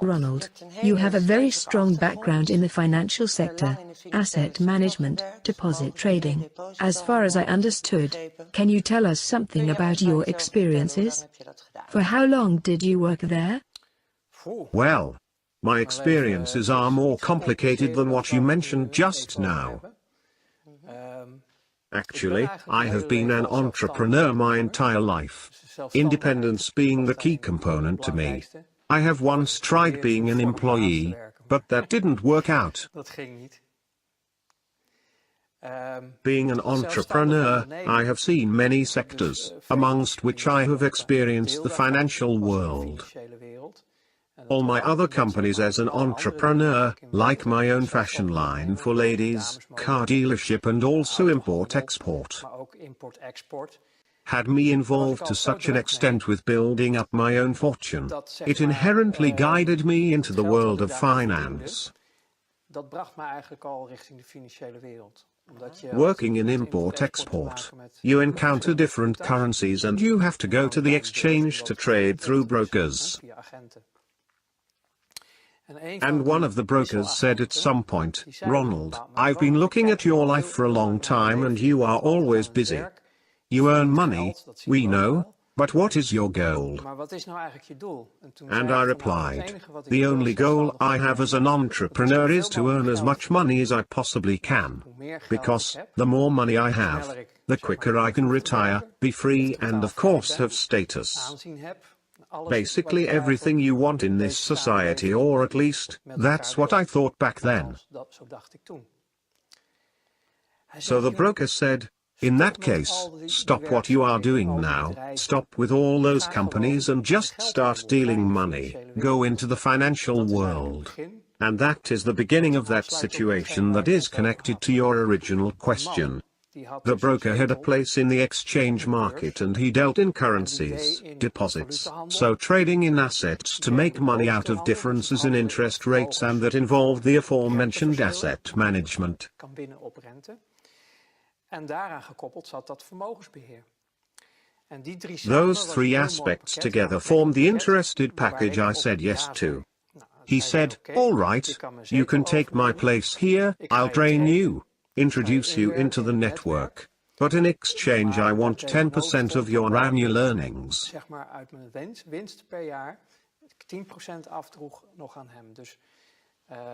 Ronald, you have a very strong background in the financial sector, asset management, deposit trading. As far as I understood, can you tell us something about your experiences? For how long did you work there? Well, my experiences are more complicated than what you mentioned just now. Actually, I have been an entrepreneur my entire life. Independence being the key component to me. I have once tried being an employee, but that didn't work out. Being an entrepreneur, I have seen many sectors, amongst which I have experienced the financial world. All my other companies as an entrepreneur, like my own fashion line for ladies, car dealership and also import-export, had me involved to such an extent with building up my own fortune. It inherently guided me into the world of finance. Working in import-export, you encounter different currencies and you have to go to the exchange to trade through brokers. And one of the brokers said at some point, "Ronald, I've been looking at your life for a long time and you are always busy. You earn money, we know, but what is your goal?" And I replied, "The only goal I have as an entrepreneur is to earn as much money as I possibly can. Because, the more money I have, the quicker I can retire, be free and of course have status. Basically everything you want in this society, or at least, that's what I thought back then." So the broker said, "In that case, stop what you are doing now, stop with all those companies and just start dealing money, go into the financial world." And that is the beginning of that situation that is connected to your original question. The broker had a place in the exchange market and he dealt in currencies, deposits, so trading in assets to make money out of differences in interest rates, and that involved the aforementioned asset management. Those three aspects together formed the interested package I said yes to. He said, "All right, you can take my place here, I'll train you, introduce you into the network, but in exchange I want 10% of your annual earnings."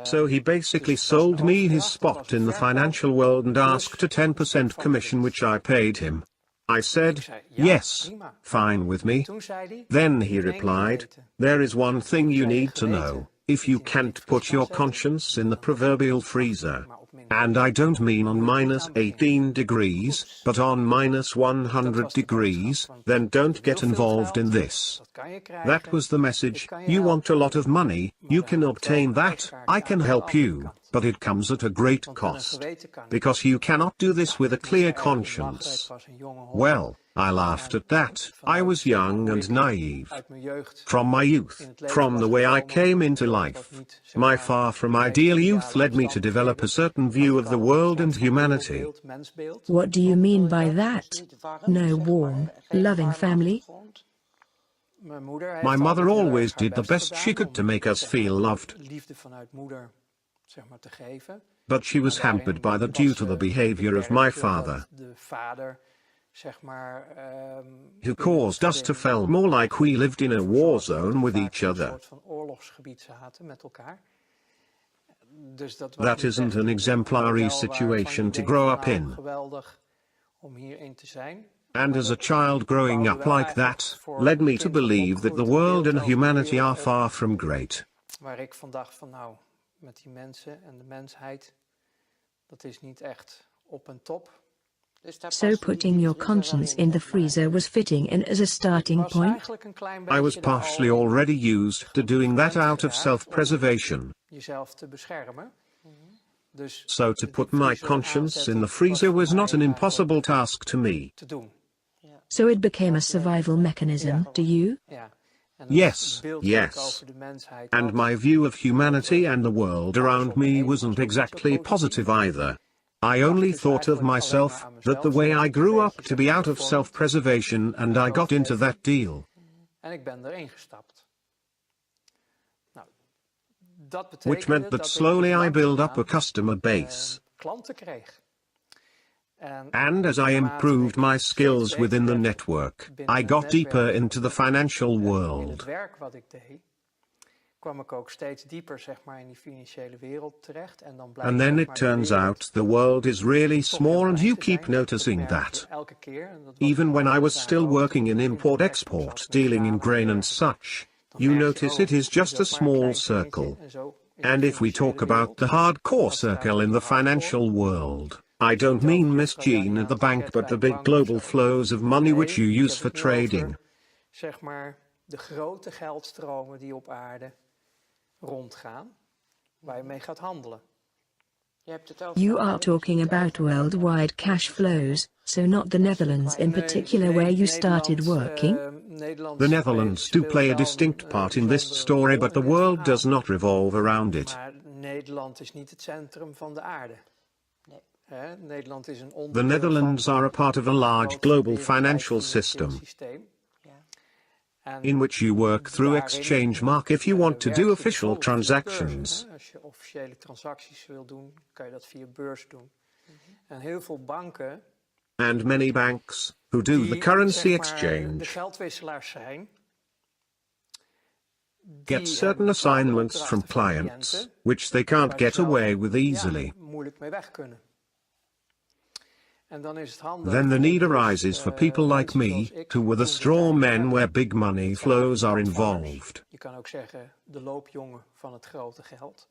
So he basically sold me his spot in the financial world and asked a 10% commission, which I paid him. I said, "Yes, fine with me." Then he replied, "There is one thing you need to know. If you can't put your conscience in the proverbial freezer, and I don't mean on -18 degrees, but on -100 degrees, then don't get involved in this." That was the message. You want a lot of money, you can obtain that, I can help you, but it comes at a great cost. Because you cannot do this with a clear conscience. Well, I laughed at that. I was young and naive. From my youth, from the way I came into life, my far from ideal youth led me to develop a certain view of the world and humanity. What do you mean by that? No warm, loving family? My mother always did the best she could to make us feel loved. But she was hampered by that due to the behavior of my father, who caused us to feel more like we lived in a war zone with each other. That isn't an exemplary situation to grow up in. And as a child growing up like that, led me to believe that the world and humanity are far from great. So putting your conscience in the freezer was fitting in as a starting point? I was partially already used to doing that out of self-preservation. So to put my conscience in the freezer was not an impossible task to me. So it became a survival mechanism to you? Yes, yes. And my view of humanity and the world around me wasn't exactly positive either. I only thought of myself, that the way I grew up to be out of self-preservation, and I got into that deal. which meant that slowly I built up a customer base. And as I improved my skills within the network, I got deeper into the financial world. And then it turns out the world is really small, and you keep noticing that. Even when I was still working in import-export, dealing in grain and such, you notice it is just a small circle. And if we talk about the hardcore circle in the financial world, I don't mean Miss Jean at the bank, but the big global flows of money which you use for trading. De grote geldstromen die op aarde rondgaan, waar je mee gaat handelen. You are talking about worldwide cash flows, so not the Netherlands in particular where you started working? The Netherlands do play a distinct part in this story, but the world does not revolve around it. Maar Nederland is niet het centrum van de aarde. Nederland is een onderdeel The Netherlands are a part of a large global financial system, in which you work through exchange mark if you want to do official transactions. Als je officiële transacties wil doen, kan je dat via beurs doen. En heel veel banken, and many banks, who do the currency de exchange, geldwisselaars zijn, get certain assignments from clients, which they can't get away with easily. moeilijk mee weg kunnen. En dan is het handig. Then the need arises for people like me, who were the straw men where big money flows are involved. Je kan ook zeggen de loopjongen van het grote geld.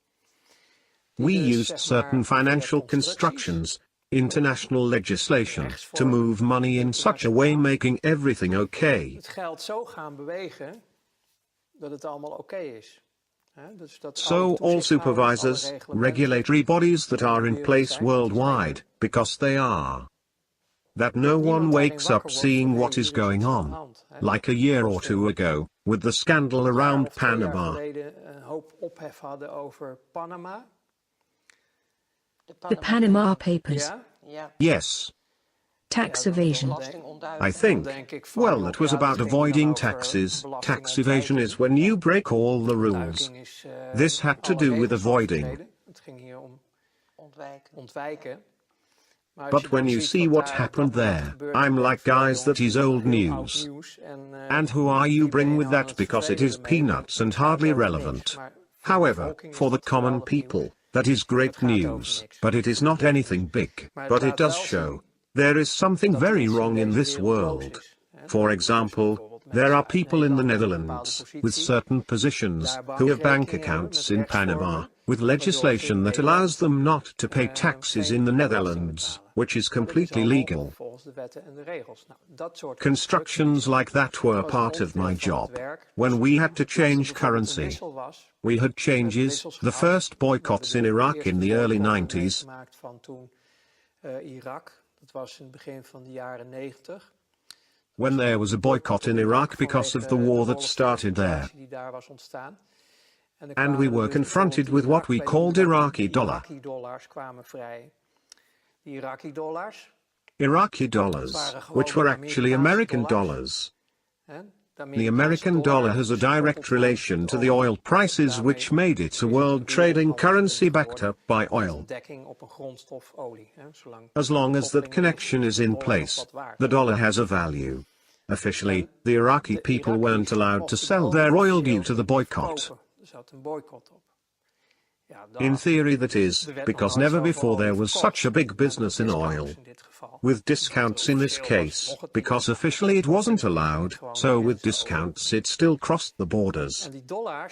We used certain financial constructions, international legislation, to move money in such a way making everything okay. Het geld zo gaan bewegen dat het allemaal oké is. So all supervisors, regulatory bodies that are in place worldwide, because they are. That no one wakes up seeing what is going on, like a year or two ago, with the scandal around Panama. Een hoop ophef hadden over Panama. The Panama Papers. Yes. Tax evasion. I think, well, it was about avoiding taxes. Tax evasion is when you break all the rules. This had to do with avoiding. But when you see what happened there, I'm like, guys, that is old news. And who are you bring with that, because it is peanuts and hardly relevant. However, for the common people, that is great news, but it is not anything big, but it does show there is something very wrong in this world. For example, there are people in the Netherlands, with certain positions, who have bank accounts in Panama, with legislation that allows them not to pay taxes in the Netherlands, which is completely legal. Constructions like that were part of my job. When we had to change currency, we had changes, the first boycotts in Iraq in the early 90s. Dat was in het begin van de jaren 90. When there was a boycott in Iraq because of the war that started there. And we were confronted with what we called Iraqi dollar. Iraqi dollars, which were actually American dollars. The American dollar has a direct relation to the oil prices, which made it a world trading currency backed up by oil. As long as that connection is in place, the dollar has a value. Officially, the Iraqi people weren't allowed to sell their oil due to the boycott. In theory, that is, because never before there was such a big business in oil. With discounts in this case, because officially it wasn't allowed, so with discounts it still crossed the borders.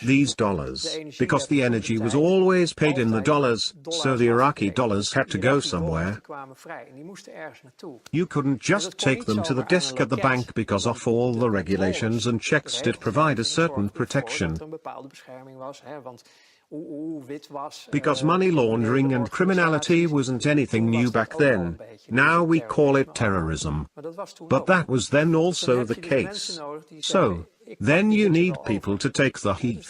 These dollars, because the energy was always paid in the dollars, so the Iraqi dollars had to go somewhere. You couldn't just take them to the desk at the bank because of all the regulations and checks did provide a certain protection. Because money laundering and criminality wasn't anything new back then. Now we call it terrorism. But that was then also the case. So, then you need people to take the heat.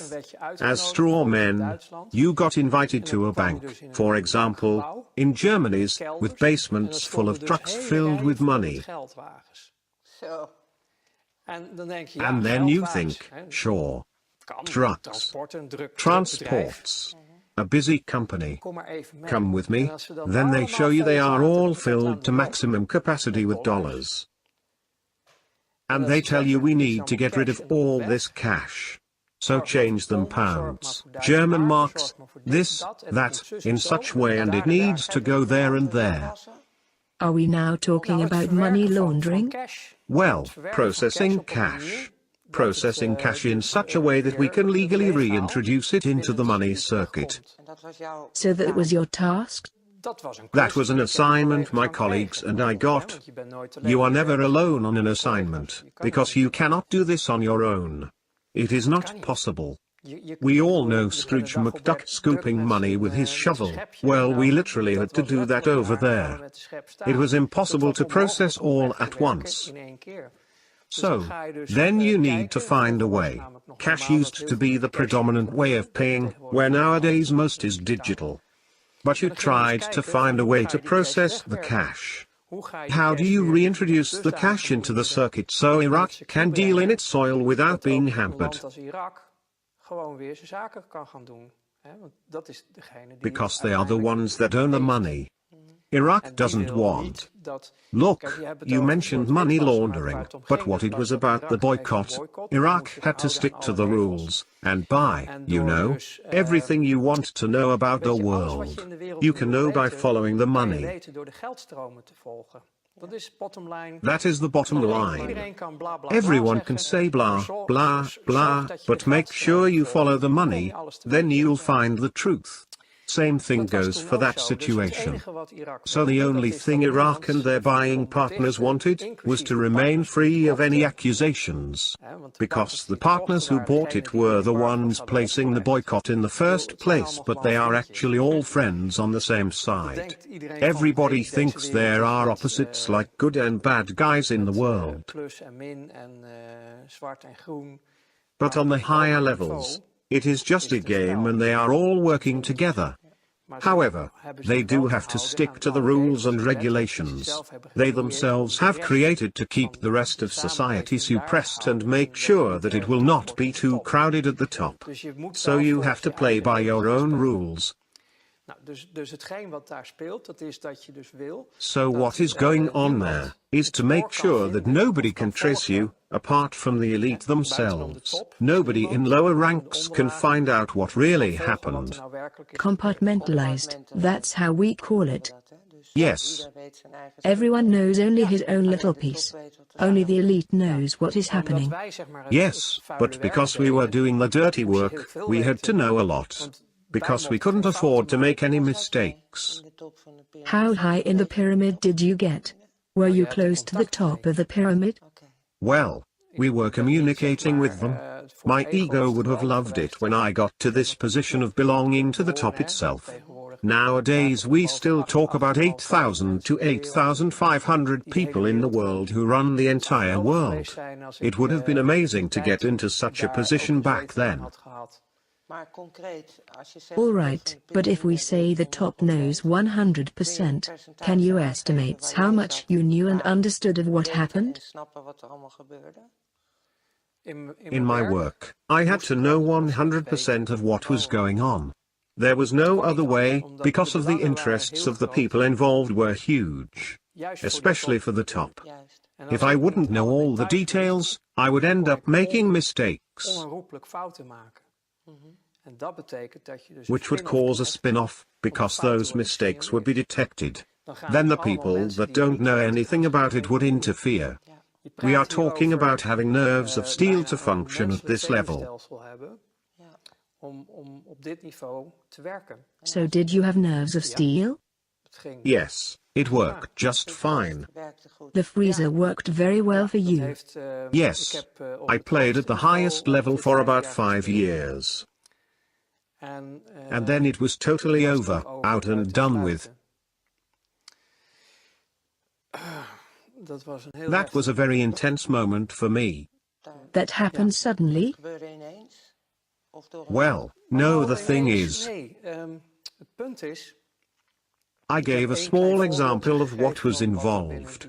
As straw men, you got invited to a bank, for example, in Germany's, with basements full of trucks filled with money. And then you think, sure. Kan, trucks, transporten, een druk bedrijf. transports, a busy company. Kom maar even mee. Come with En me. als ze dan Then they allemaal show you they vol are zaten all met filled aan to de maximum capacity with dollars. dollars. En And dat they ze tell you zeggen, we dit is need to allemaal get rid cash of en dat moet all weg. this cash. So Zorg maar voor change them pond, zorg maar pounds, voor Duitse German marken, marks, zorg maar voor dit, this, dat, en het moet that, zus in en zo, such en way, het and moet it daar en daar. needs to go there and there. Are we now talking Nou, het about money verwerken van laundering? cash. Well, Het verwerken van processing op een manier cash. dat Processing het, cash in dus, such a way that we weer can legally legaal reintroduce it into binnen the het money circuit circuit. terugkomt. So that was your task? Dat was een That was klus an die ik en assignment my collega's aan colleagues kregen. and I got. Want je bent nooit alleen You are met never werk, alone on an met collega's. assignment, Je kan because niet. you cannot do this on your own. It is kan not niet. possible. Je We all bedoel, know je bent een Scrooge dag op McDuck werk druk scooping met money zijn, with his met zijn shovel. schepje. Well, we Nou, literally had dat to was do that letterlijk over daar gaan we there. met de schep It staan. was Dat impossible was to process onmogelijk om all weg te at werken once. in één keer. Dus dan So, ga je dus then you need to kijken, en find a vroeger was way. namelijk nog Cash normaal dat used heel to veel be met the cash predominant way gebeurde. of paying, Tegenwoordig where is het nowadays allemaal most is digitaal. digital. But you En dan gingen we eens tried to kijken, find a hoe way ga to je die cash process the wegwerken? cash. Hoe ga je die How do cash you weer reintroduce the dusdanig cash into the vernietigen circuit so en in Iraq het can circuit deal in brengen, its soil without dat being ook een land hampered? als Irak gewoon weer zijn zaken kan gaan doen? Hè? Want dat is degene die Because het they are the uiteindelijk ones that own the heeft. money. Iraq En die doesn't wil want. niet dat... Kijk, Look, je hebt het you over mentioned het money witwassen, maar waar laundering, het om but ging, what dat it was was dat about the Irak heeft een boycott. boycott. Die Iraq moet zich had to houden aan stick to alle the regels. rules, and buy, En you door know, dus everything you want to know about the weet je, alles wat je world. in de wereld You can wil know by weten, following the kan je money. weten door de geldstromen te volgen. Dat is bottom line. That is the bottom line. Iedereen kan bla bla bla Everyone zeggen, can say maar blah, blah, zorg blah, dat je de but make sure geldstromen you volgt, follow the dan kom je money, alles te then weten. you'll find the truth. Same thing Dat was goes toen for ook that zo. Dus het situation. enige wat Irak So the wilde, only dat is thing dat Iraq niemand and their zich erop buying kon partners betichten, wanted was inclusief to de remain partners die free of any kochten. accusations. Hè, want de Because the partners partners die who kochten waren bought it degenen die were de the embargo's ones hadden placing the opgelegd. boycott in the Ik bedoel, first het zijn place, allemaal but they gewoon are vriendjes. actually all friends on the same Dat side. denkt iedereen van, Everybody hey, deze thinks wereld there is are met, opposites like good and bad guys in the met world. plus en min en zwart en groen. But Maar on op the het higher hogere levels, niveau it is just is a het een game spel. and they are all working Vriendjes. together. Maar ze However, hebben they zich wel do te have to houden stick aan to the alle rules regels and en wetten die ze regulations zelf hebben they gecreëerd om themselves de have rest created to keep van the rest de of society samenleving daar suppressed and gehouden make en dat er sure niet that it erg will druk not wordt be op de too top. crowded at the top. Dus je moet So wel you volgens have to je play eigen by regels your gaan own spelen. rules. Nou, dus hetgeen wat daar speelt, dat is dat je dus wil So dat what is going on there niemand is het to make spoor kan sure that vinden nobody of can kan trace you, volgen. apart from the elite Buitenom de themselves. top, Nobody in niemand lower in de ranks can onderlagen find out what kan really volgen wat er happened. nou werkelijk is gebeurd. Compartmentalized, that's how we call it. Yes. Everyone knows only his own little piece. Only the elite knows what is Omdat happening. wij zeg maar het Yes, vuile but werk because we were deden, doing the dirty moest je heel work, veel we had to weten, know a lot. want wij Because we mochten couldn't geen afford fouten to make any maken. mistakes. How high in the pyramid did you get? Were Nou, you je hebt de close to the contacten top of the pyramid? Well, we were Ik ben niet, communicating zeg with maar, them. voor My mijn ego ego is would het have wel loved it geweest when I got to this position of belonging to the top itself. Nowadays we still talk about 8,000 to 8,500 people in the world who run the entire world. It would have been amazing to get into such a position back then. All right, but if we say the top knows 100%, can you estimate how much you knew and understood of what happened? In my work, I had to know 100% of what was going on. There was no other way, because of the interests of the people involved were huge. Especially for the top. If I wouldn't know all the details, I would end up making mistakes. Onherroepelijk fouten maken. En dat betekent dat je dus Which would cause a spin-off, because those mistakes would be detected. Then the people that don't know anything about it would interfere. We are talking about having nerves of steel to function at this level. Om op dit niveau te werken. So did you have nerves of steel? Yes, it worked just fine. The freezer worked very well for you. Yes, I played at the highest level for about 5 years. And then it was totally over, out and done with. That was a very intense moment for me. That happened suddenly? Well, no, the thing is, Het punt is, I gave a small example of what was involved.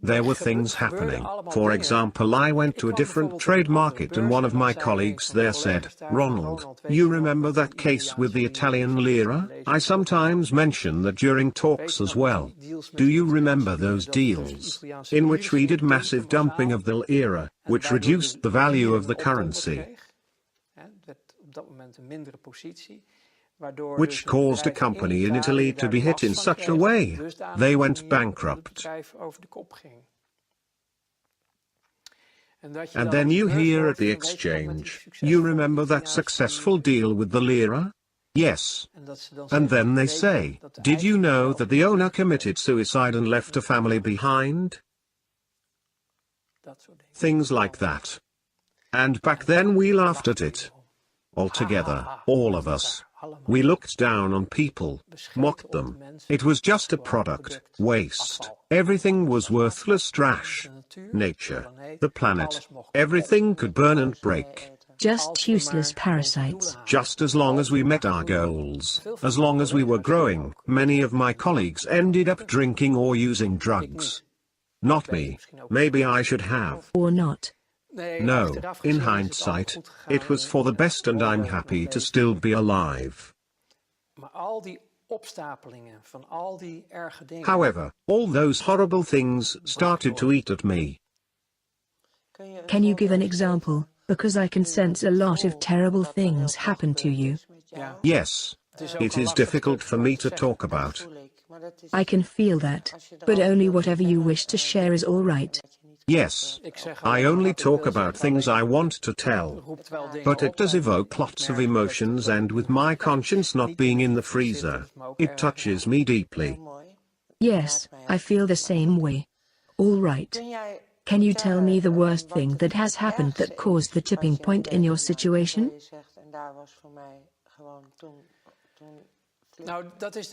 There were things happening. For example, I went to a different trade market and one of my colleagues there said, "Ronald, you remember that case with the Italian lira? I sometimes mention that during talks as well. Do you remember those deals? In which we did massive dumping of the lira, which reduced the value of the currency. Which caused a company in Italy to be hit in such a way. They went bankrupt. And then you hear at the exchange, you remember that successful deal with the lira? Yes. And then they say, did you know that the owner committed suicide and left a family behind? Things like that. And back then we laughed at it. Altogether, all of us. We looked down on people, mocked them. It was just a product, waste. Everything was worthless trash. Nature, the planet, everything could burn and break. Just useless parasites. Just as long as we met our goals, as long as we were growing. Many of my colleagues ended up drinking or using drugs. Not me. Maybe I should have. Or not. No, in hindsight, it was for the best and I'm happy to still be alive. However, all those horrible things started to eat at me. Can you give an example? Because I can sense a lot of terrible things happen to you. Yes. It is difficult for me to talk about. I can feel that, but only whatever you wish to share is all right. Yes. I only talk about things I want to tell. But it does evoke lots of emotions, and with my conscience not being in the freezer, it touches me deeply. Yes, I feel the same way. All right. Can you tell me the worst thing that has happened that caused the tipping point in your situation?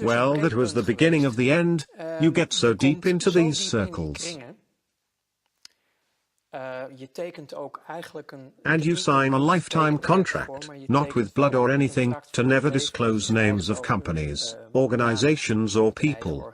Well, that was the beginning of the end. You get so deep into these circles. And you sign a lifetime contract, not with blood or anything, to never disclose names of companies, organizations or people.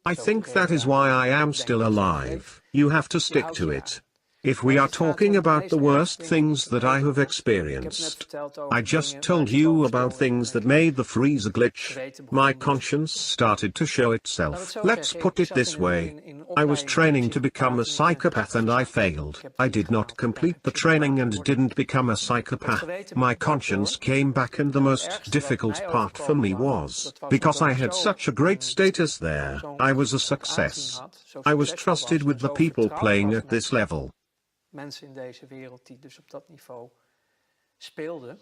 I think that is why I am still alive. You have to stick to it. If we are talking about the worst things that I have experienced, I just told you about things that made the freezer glitch. My conscience started to show itself. Let's put it this way. I was training to become a psychopath and I failed. I did not complete the training and didn't become a psychopath. My conscience came back, and the most difficult part for me was, because I had such a great status there, I was a success. I was trusted with the people playing at this level. Mensen in deze wereld die dus op dat niveau speelden.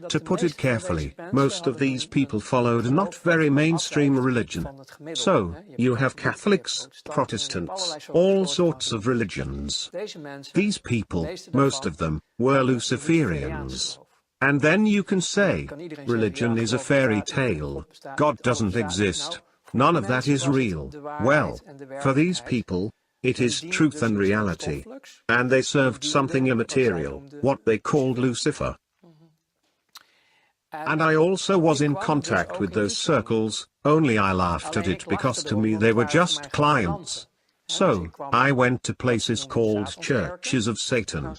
To put it carefully, most of these people followed a not very mainstream religion. So, you have Catholics, Protestants, all sorts of religions. These people, most of them, were Luciferians. And then you can say, religion is a fairy tale. God doesn't exist. None of that is real. Well, for these people, it is truth and reality. And they served something immaterial, what they called Lucifer. And I also was in contact with those circles, only I laughed at it because to me they were just clients. So, I went to places called churches of Satan.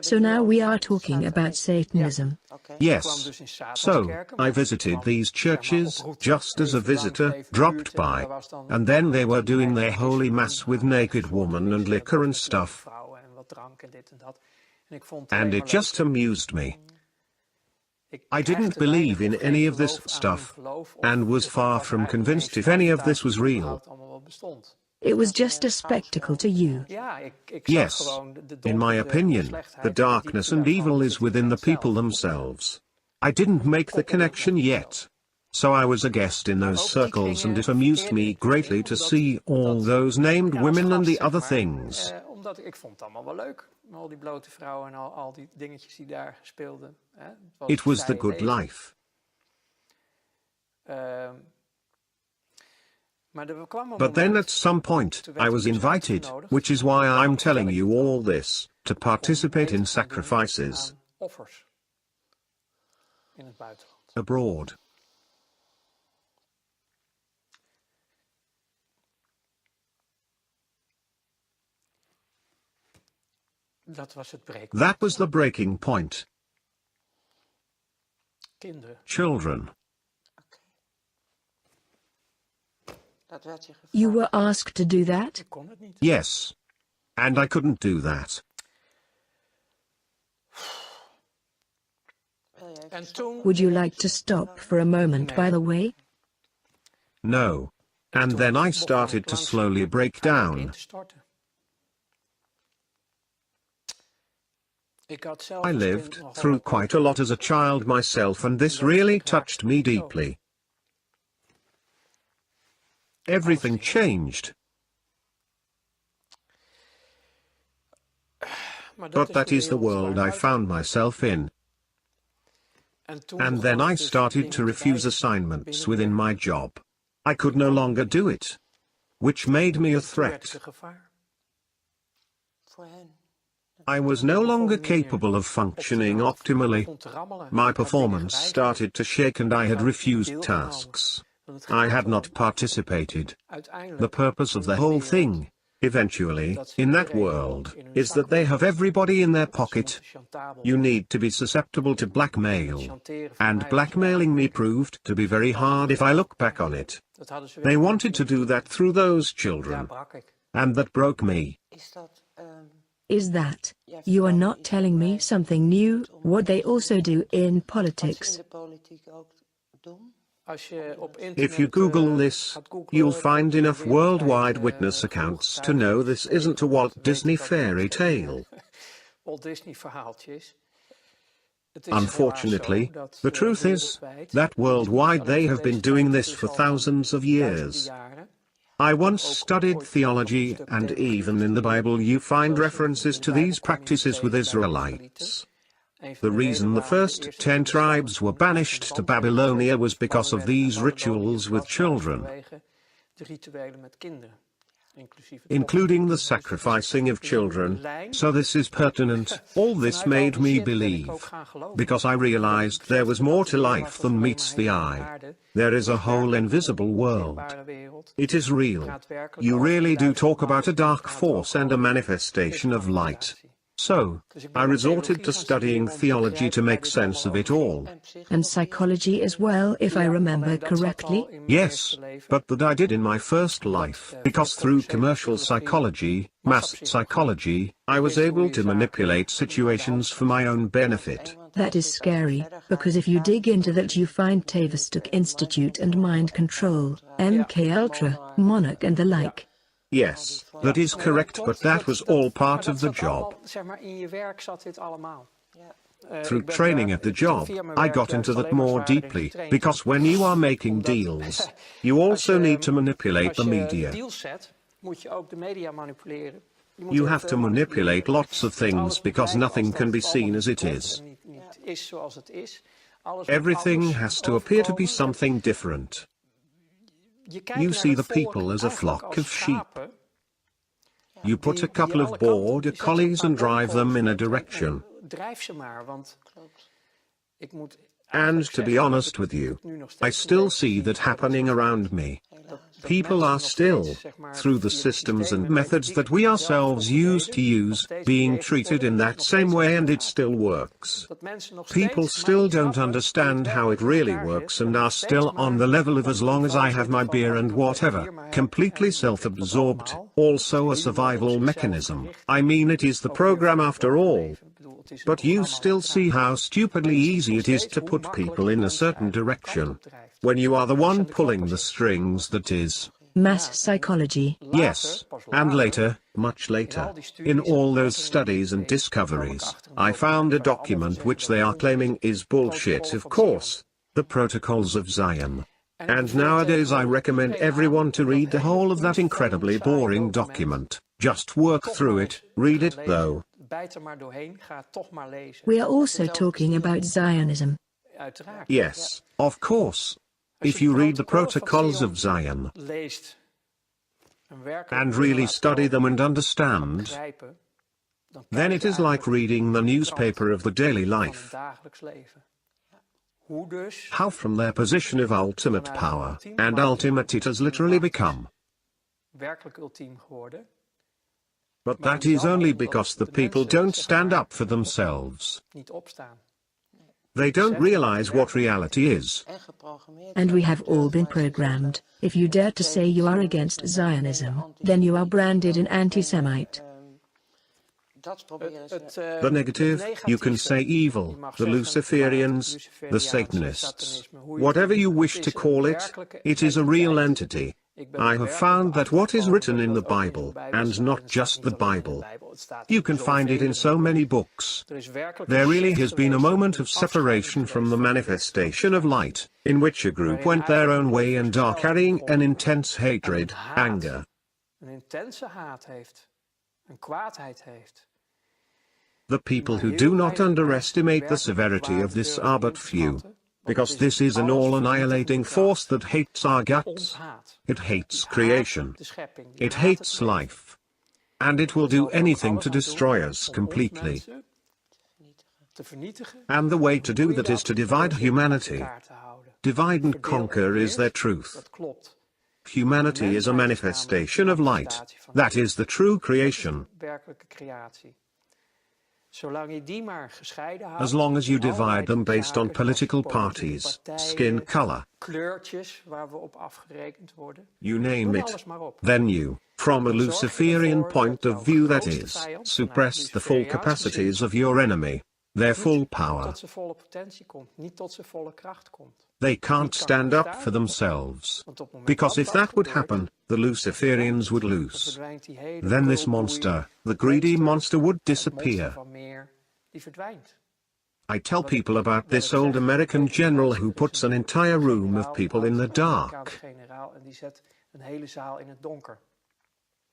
So now we are talking about Satanism. Yes. So, I visited these churches, just as a visitor dropped by. And then they were doing their holy mass with naked women and liquor and stuff. And it just amused me. I didn't believe in any of this stuff, and was far from convinced if any of this was real. It was just a spectacle to you. Yes. In my opinion, the darkness and evil is within the people themselves. I didn't make the connection yet. So I was a guest in those circles, and it amused me greatly to see all those named women and the other things. It was the good life. But then at some point, I was invited, which is why I'm telling you all this, to participate in sacrifices abroad. That was the breaking point. Children. You were asked to do that? Yes. And I couldn't do that. Would you like to stop for a moment, by the way? No. And then I started to slowly break down. I lived through quite a lot as a child myself, and this really touched me deeply. Everything changed. But that is the world I found myself in. And then I started to refuse assignments within my job. I could no longer do it, which made me a threat. I was no longer capable of functioning optimally. My performance started to shake and I had refused tasks. I had not participated. The purpose of the whole thing, eventually, in that world, is that they have everybody in their pocket. You need to be susceptible to blackmail. And blackmailing me proved to be very hard if I look back on it. They wanted to do that through those children. And that broke me. Is that, you are not telling me something new, what they also do in politics? If you Google this, you'll find enough worldwide witness accounts to know this isn't a Walt Disney fairy tale. Unfortunately, the truth is that worldwide they have been doing this for thousands of years. I once studied theology, and even in the Bible you find references to these practices with Israelites. The reason the first 10 tribes were banished to Babylonia was because of these rituals with children, including the sacrificing of children. So this is pertinent. All this made me believe, because I realized there was more to life than meets the eye. There is a whole invisible world. It is real. You really do talk about a dark force and a manifestation of light. So, I resorted to studying theology to make sense of it all. And psychology as well, if I remember correctly? Yes, but that I did in my first life, because through commercial psychology, mass psychology, I was able to manipulate situations for my own benefit. That is scary, because if you dig into that you find Tavistock Institute and mind control, MK Ultra, Monarch and the like. Yes, that is correct, but that was all part of the job. Through training at the job, I got into that more deeply, because when you are making deals, you also need to manipulate the media. You have to manipulate lots of things because nothing can be seen as it is. Everything has to appear to be something different. You see the people as a flock of sheep. You put a couple of border collies and drive them in a direction. And to be honest with you, I still see that happening around me. People are still, through the systems and methods that we ourselves used to use, being treated in that same way, and it still works. People still don't understand how it really works and are still on the level of as long as I have my beer and whatever, completely self-absorbed, also a survival mechanism. I mean, it is the program after all. But you still see how stupidly easy it is to put people in a certain direction, when you are the one pulling the strings. That is mass psychology. Yes, and later, much later, in all those studies and discoveries, I found a document which they are claiming is bullshit, of course, the Protocols of Zion. And nowadays I recommend everyone to read the whole of that incredibly boring document. Just work through it, read it though. We are also talking about Zionism. Yes, of course. If you read the Protocols of Zion and really study them and understand, then it is like reading the newspaper of the daily life. How from their position of ultimate power, and ultimate it has literally become, But that is only because the people don't stand up for themselves. They don't realize what reality is. And we have all been programmed. If you dare to say you are against Zionism, then you are branded an anti-Semite. The negative, you can say evil, the Luciferians, the Satanists. Whatever you wish to call it, it is a real entity. I have found that what is written in the Bible, and not just the Bible, you can find it in so many books. There really has been a moment of separation from the manifestation of light, in which a group went their own way and are carrying an intense hatred, anger. The people who do not underestimate the severity of this are but few. Because this is an all-annihilating force that hates our guts. It hates creation. It hates life. And it will do anything to destroy us completely. And the way to do that is to divide humanity. Divide and conquer is their truth. Humanity is a manifestation of light. That is the true creation. As long as you divide them based on political parties, skin color, you name it, then you, from a Luciferian point of view that is, suppress the full capacities of your enemy, their full power. They can't stand up for themselves. Because if that would happen, the Luciferians would lose. Then this monster, the greedy monster, would disappear. I tell people about this old American general who puts an entire room of people in the dark.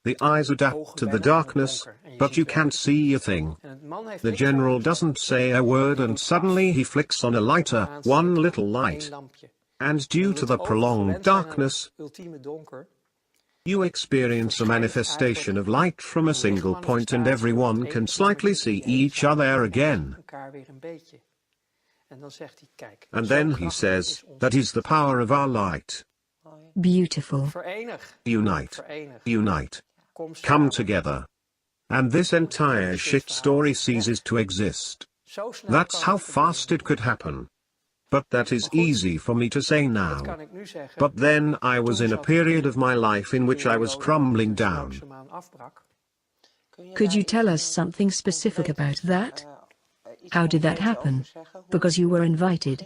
The eyes adapt to the darkness, but you can't see a thing. The general doesn't say a word and suddenly he flicks on a lighter, one little light. And due to the prolonged darkness, you experience a manifestation of light from a single point and everyone can slightly see each other again. And then he says, that is the power of our light. Beautiful. Unite. Unite. Come together. And this entire shit story ceases to exist. That's how fast it could happen. But that is easy for me to say now. But then I was in a period of my life in which I was crumbling down. Could you tell us something specific about that? How did that happen? Because you were invited.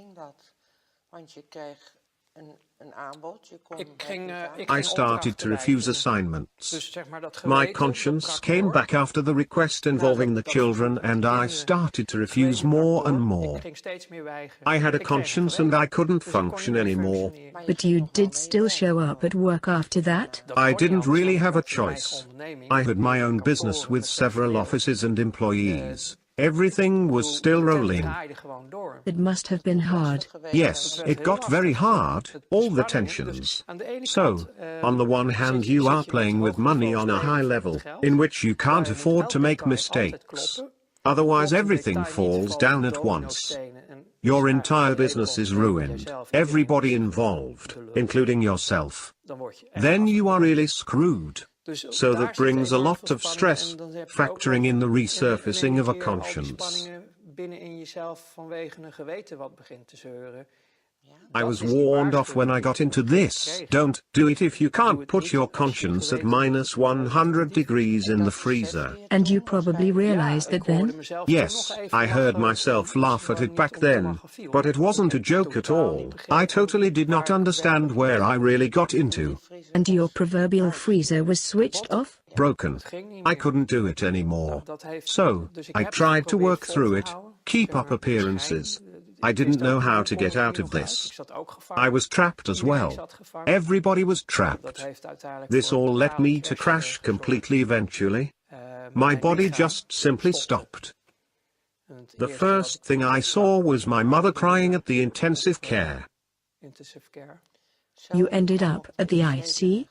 I started to refuse assignments. My conscience came back after the request involving the children and I started to refuse more and more. I had a conscience and I couldn't function anymore. But you did still show up at work after that? I didn't really have a choice. I had my own business with several offices and employees. Everything was still rolling. It must have been hard. Yes, it got very hard, all the tensions. So, on the one hand you are playing with money on a high level, in which you can't afford to make mistakes. Otherwise everything falls down at once. Your entire business is ruined, everybody involved, including yourself. Then you are really screwed. So that brings a lot of stress, factoring in the resurfacing of a conscience. I was warned off when I got into this. Don't do it if you can't put your conscience at minus 100 degrees in the freezer. And you probably realized that then? Yes, I heard myself laugh at it back then, but it wasn't a joke at all. I totally did not understand where I really got into. And your proverbial freezer was switched off? Broken. I couldn't do it anymore. So, I tried to work through it, keep up appearances. I didn't know how to get out of this. I was trapped as well. Everybody was trapped. This all led me to crash completely eventually. My body just simply stopped. The first thing I saw was my mother crying at the intensive care. You ended up at the IC?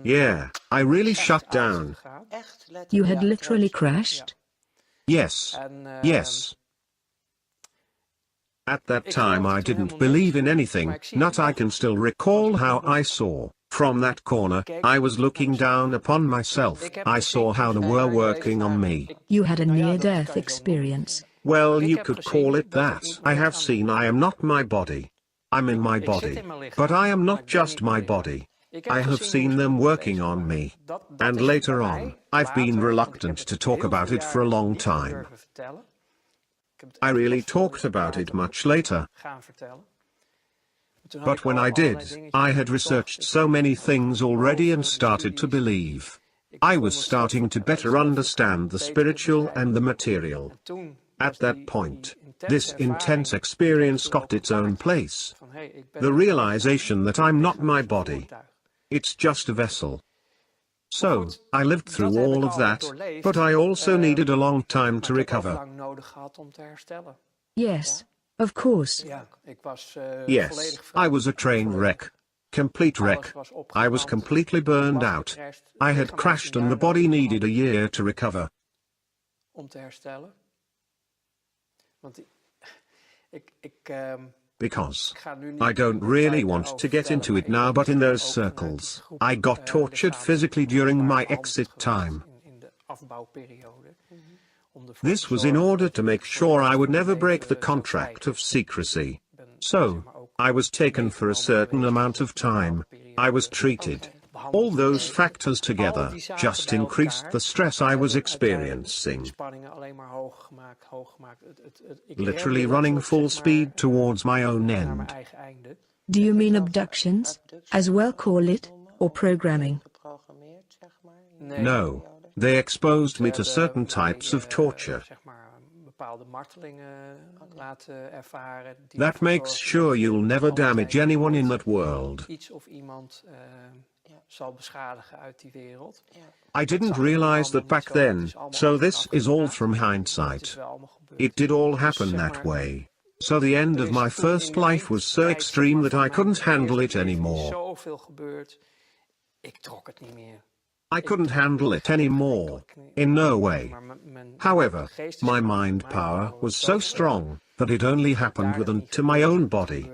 Yeah, I really shut down. You had literally crashed? Yes. Yes. At that time I didn't believe in anything, not I can still recall how I saw From that corner, I was looking down upon myself. I saw how they were working on me. You had a near-death experience. Well, you could call it that. I have seen I am not my body. I'm in my body. But I am not just my body. I have seen them working on me. And later on, I've been reluctant to talk about it for a long time. I really talked about it much later. But when I did, I had researched so many things already and started to believe. I was starting to better understand the spiritual and the material. At that point, this intense experience got its own place. The realization that I'm not my body. It's just a vessel. So, I lived through all of that, but I also needed a long time to recover. Yes, of course. Yes, I was a train wreck. Complete wreck. I was completely burned out. I had crashed and the body needed a year to recover. Because I don't really want to get into it now, but in those circles, I got tortured physically during my exit time. This was in order to make sure I would never break the contract of secrecy. So, I was taken for a certain amount of time. I was treated. All those factors together just increased the stress I was experiencing. Literally running full speed towards my own end. Do you mean abductions, as well call it, or programming? No, they exposed me to certain types of torture. That makes sure you'll never damage anyone in that world. I didn't realize that back then, so this is all from hindsight. It did all happen that way. So the end of my first life was so extreme that I couldn't handle it anymore. I couldn't handle it anymore, in no way. However, my mind power was so strong that it only happened within to my own body.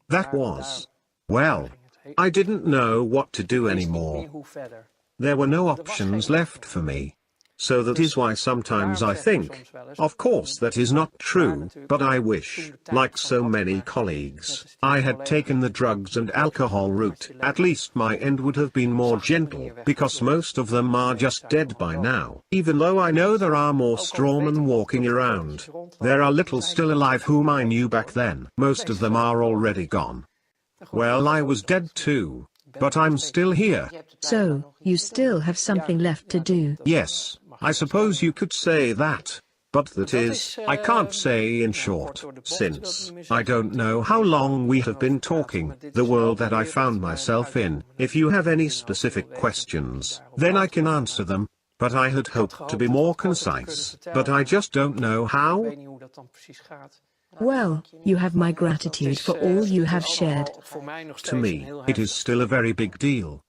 That was, well, I didn't know what to do anymore. There were no options left for me. So that is why sometimes I think, of course that is not true, but I wish, like so many colleagues, I had taken the drugs and alcohol route. At least my end would have been more gentle, because most of them are just dead by now. Even though I know there are more strawmen walking around, there are little still alive whom I knew back then. Most of them are already gone. Well, I was dead too, but I'm still here. So, you still have something left to do. Yes, I suppose you could say that. But that is, I can't say in short, since I don't know how long we have been talking, the world that I found myself in. If you have any specific questions, then I can answer them, but I had hoped to be more concise, but I just don't know how. Well, you have my gratitude for all you have shared. To me, it is still a very big deal.